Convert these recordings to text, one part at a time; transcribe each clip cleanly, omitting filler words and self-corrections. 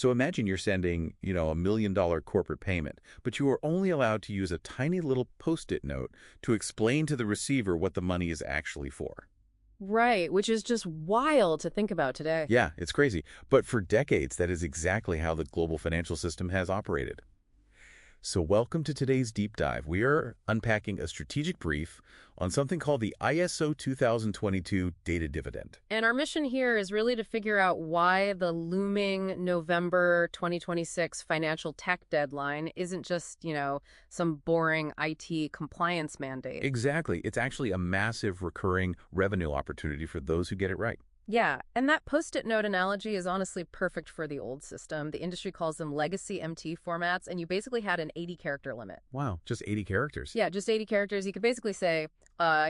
So imagine you're sending, $1 million corporate payment, but you are only allowed to use a tiny little Post-it note to explain to the receiver what the money is actually for. Right, which is just wild to think about today. Yeah, it's crazy. But for decades, that is exactly how the global financial system has operated. So welcome to today's deep dive. We are unpacking a strategic brief on something called the ISO 2022 data dividend. And our mission here is really to figure out why the looming November 2026 financial tech deadline isn't just, some boring IT compliance mandate. Exactly. It's actually a massive recurring revenue opportunity for those who get it right. Yeah, and that Post-it note analogy is honestly perfect for the old system. The industry calls them legacy MT formats, and you basically had an 80-character limit. Wow, just 80 characters. Yeah, just 80 characters. You could basically say,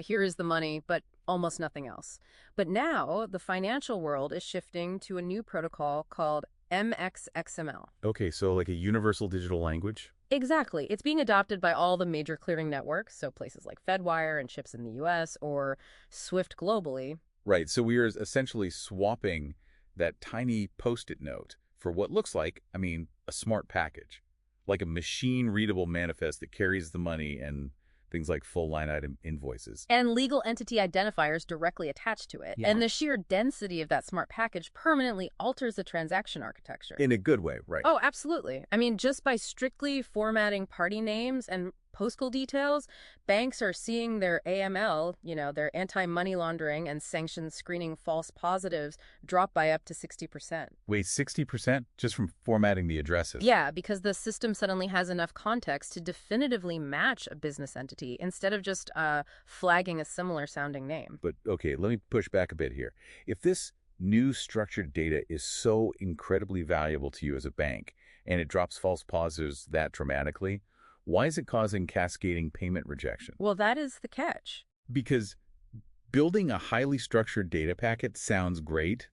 here is the money, but almost nothing else. But now, the financial world is shifting to a new protocol called MX XML. Okay, so like a universal digital language? Exactly. It's being adopted by all the major clearing networks, so places like Fedwire and chips in the US, or SWIFT globally. Right, so we are essentially swapping that tiny Post-it note for what looks like, a smart package, like a machine-readable manifest that carries the money and things like full line item invoices. And legal entity identifiers directly attached to it. Yeah. And the sheer density of that smart package permanently alters the transaction architecture. In a good way, right? Oh, absolutely. Just by strictly formatting party names and postal details, banks are seeing their AML, their anti-money laundering and sanctions screening false positives drop by up to 60%. Wait, 60% just from formatting the addresses? Yeah, because the system suddenly has enough context to definitively match a business entity instead of just flagging a similar sounding name. But okay, let me push back a bit here. If this new structured data is so incredibly valuable to you as a bank and it drops false positives that dramatically, why is it causing cascading payment rejection? Well, that is the catch. Because building a highly structured data packet sounds great,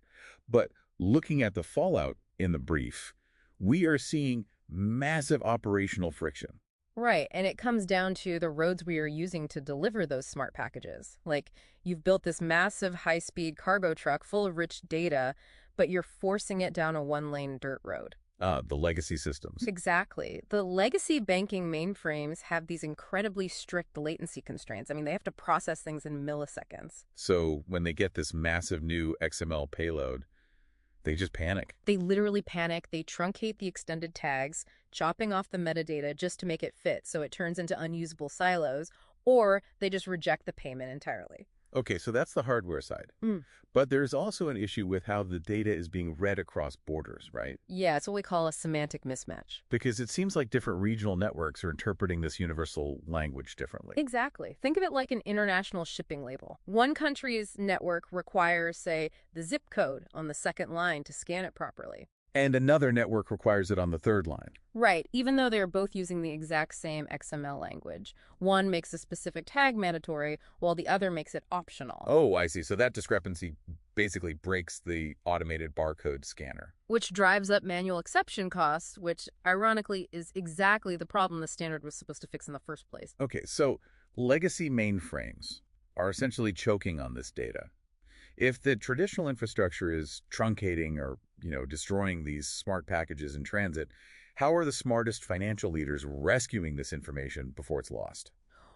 but looking at the fallout in the brief, we are seeing massive operational friction. Right, and it comes down to the roads we are using to deliver those smart packages. Like, you've built this massive high-speed cargo truck full of rich data, but you're forcing it down a one-lane dirt road. The legacy systems. Exactly. The legacy banking mainframes have these incredibly strict latency constraints. They have to process things in milliseconds. So when they get this massive new XML payload, they just panic. They literally panic. They truncate the extended tags, chopping off the metadata just to make it fit so it turns into unusable silos, or they just reject the payment entirely. Okay, so that's the hardware side. But there's also an issue with how the data is being read across borders, right? Yeah, it's what we call a semantic mismatch. Because it seems like different regional networks are interpreting this universal language differently. Exactly. Think of it like an international shipping label. One country's network requires, say, the zip code on the second line to scan it properly. And another network requires it on the third line. Right, even though they're both using the exact same XML language. One makes a specific tag mandatory, while the other makes it optional. Oh, I see. So that discrepancy basically breaks the automated barcode scanner. Which drives up manual exception costs, which, ironically, is exactly the problem the standard was supposed to fix in the first place. Okay, so legacy mainframes are essentially choking on this data. If the traditional infrastructure is truncating or, destroying these smart packages in transit, how are the smartest financial leaders rescuing this information before it's lost?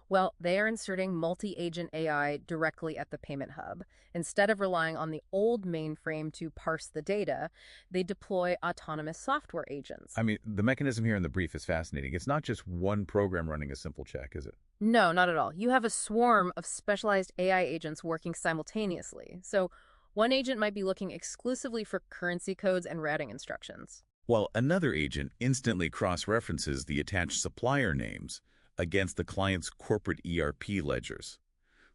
Well, they are inserting multi-agent AI directly at the payment hub. Instead of relying on the old mainframe to parse the data, they deploy autonomous software agents. The mechanism here in the brief is fascinating. It's not just one program running a simple check, is it? No, not at all. You have a swarm of specialized AI agents working simultaneously. So one agent might be looking exclusively for currency codes and routing instructions, while another agent instantly cross-references the attached supplier names against the client's corporate ERP ledgers,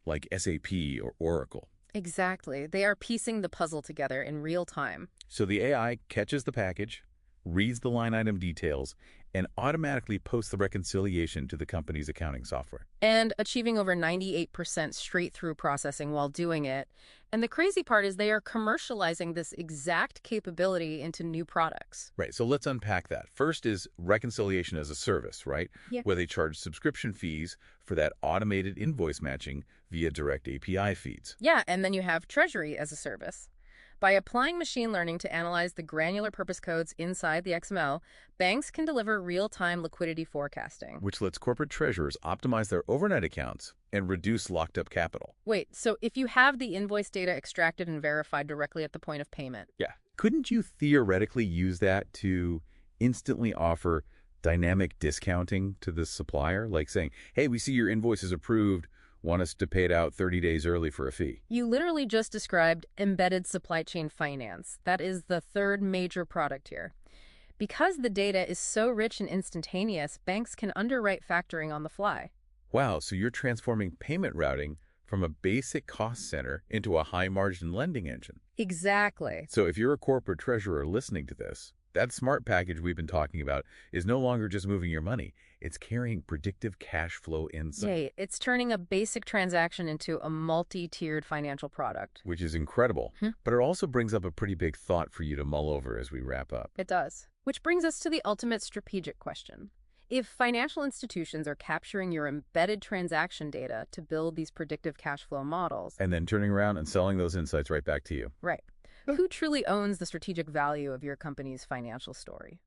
like SAP or Oracle. Exactly. They are piecing the puzzle together in real time. So the AI catches the package, reads the line item details, and automatically posts the reconciliation to the company's accounting software. And achieving over 98% straight-through processing while doing it. And the crazy part is they are commercializing this exact capability into new products. Right, so let's unpack that. First is reconciliation as a service, right? Yeah. Where they charge subscription fees for that automated invoice matching via direct API feeds. Yeah, and then you have treasury as a service. By applying machine learning to analyze the granular purpose codes inside the XML, banks can deliver real-time liquidity forecasting. Which lets corporate treasurers optimize their overnight accounts and reduce locked-up capital. Wait, so if you have the invoice data extracted and verified directly at the point of payment? Yeah. Couldn't you theoretically use that to instantly offer dynamic discounting to the supplier? Like saying, hey, we see your invoice is approved, want us to pay it out 30 days early for a fee. You literally just described embedded supply chain finance. That is the third major product here. Because the data is so rich and instantaneous, banks can underwrite factoring on the fly. Wow, so you're transforming payment routing from a basic cost center into a high-margin lending engine. Exactly. So if you're a corporate treasurer listening to this, that smart package we've been talking about is no longer just moving your money. It's carrying predictive cash flow insight. Yay, it's turning a basic transaction into a multi-tiered financial product. Which is incredible. But it also brings up a pretty big thought for you to mull over as we wrap up. It does. Which brings us to the ultimate strategic question. If financial institutions are capturing your embedded transaction data to build these predictive cash flow models, And then turning around and selling those insights right back to you. right, who truly owns the strategic value of your company's financial story?